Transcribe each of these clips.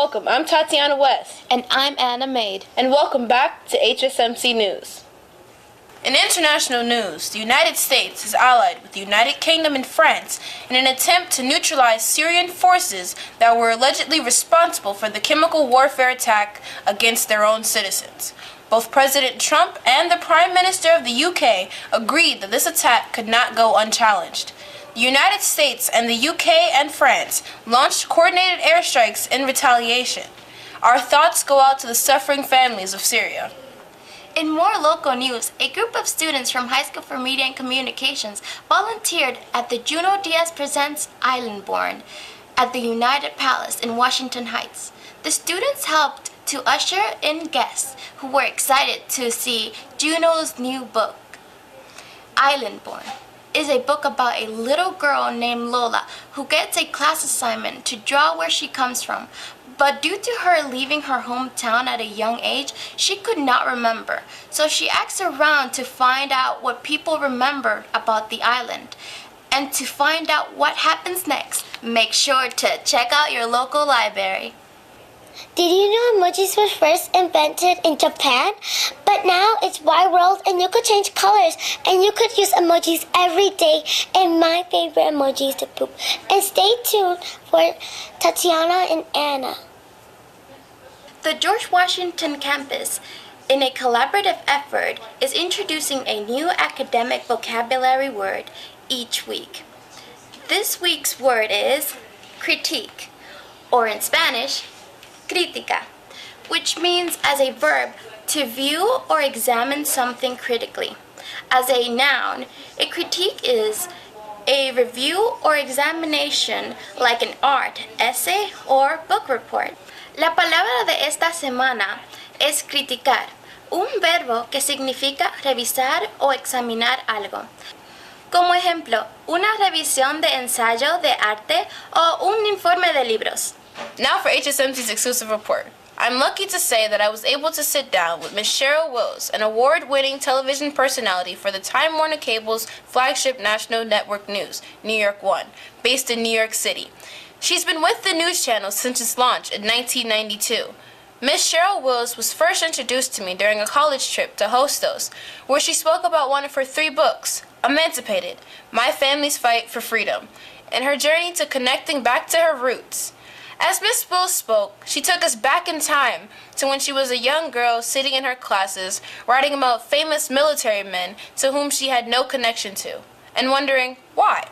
welcome. I'm Tatiana West. And I'm Anna Maid. And welcome back to HSMC News. In international news, the United States is allied with the United Kingdom and France in an attempt to neutralize Syrian forces that were allegedly responsible for the chemical warfare attack against their own citizens. Both President Trump and the Prime Minister of the UK agreed that this attack could not go unchallenged. The United States and the UK and France launched coordinated airstrikes in retaliation. Our thoughts go out to the suffering families of Syria. In more local news, a group of students from High School for Media and Communications volunteered at the Juno Diaz Presents Island Born at the United Palace in Washington Heights. The students helped to usher in guests who were excited to see Juno's new book. Island Born is a book about a little girl named Lola who gets a class assignment to draw where she comes from. But due to her leaving her hometown at a young age, she could not remember. So she asks around to find out what people remember about the island. And to find out what happens next, make sure to check out your local library. Did you know emojis were first invented in Japan? But now it's wide world and you could change colors and you could use emojis every day. And my favorite emoji is the poop. And stay tuned for Tatiana and Anna. The George Washington campus, in a collaborative effort, is introducing a new academic vocabulary word each week. This week's word is critique, or in Spanish, crítica, which means as a verb to view or examine something critically. As a noun, a critique is a review or examination like an art, essay, or book report. La palabra de esta semana es criticar, un verbo que significa revisar o examinar algo. Como ejemplo, una revisión de ensayo de arte o un informe de libros. Now for HSMC's exclusive report. I'm lucky to say that I was able to sit down with Ms. Cheryl Wills, an award-winning television personality for the Time Warner Cable's flagship national network news, New York One, based in New York City. She's been with the news channel since its launch in 1992. Ms. Cheryl Wills was first introduced to me during a college trip to Hostos, where she spoke about one of her 3 books, Emancipated, My Family's Fight for Freedom, and her journey to connecting back to her roots. As Ms. Wills spoke, she took us back in time to when she was a young girl sitting in her classes, writing about famous military men to whom she had no connection to, and wondering why.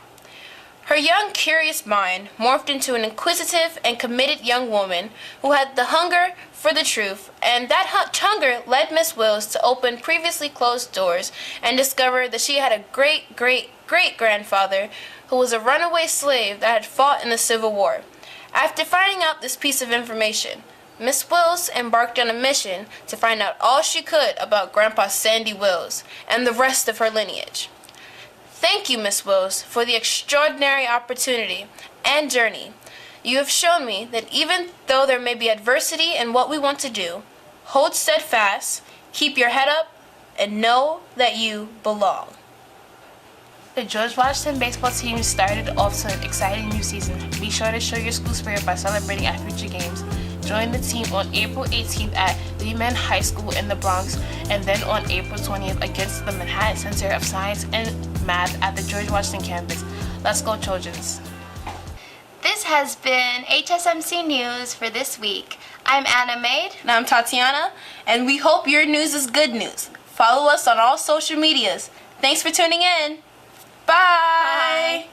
Her young, curious mind morphed into an inquisitive and committed young woman who had the hunger for the truth, and that hunger led Miss Wills to open previously closed doors and discover that she had a great-great-great-grandfather who was a runaway slave that had fought in the Civil War. After finding out this piece of information, Miss Wills embarked on a mission to find out all she could about Grandpa Sandy Wills and the rest of her lineage. Thank you, Miss Wills, for the extraordinary opportunity and journey. You have shown me that even though there may be adversity in what we want to do, hold steadfast, keep your head up, and know that you belong. The George Washington baseball team started off to an exciting new season. Be sure to show your school spirit by celebrating at future games. Join the team on April 18th at Lehman High School in the Bronx, and then on April 20th against the Manhattan Center of Science and Math at the George Washington campus. Let's go, Trojans. This has been HSMC News for this week. I'm Anna Maid. And I'm Tatiana, and we hope your news is good news. Follow us on all social medias. Thanks for tuning in. Bye.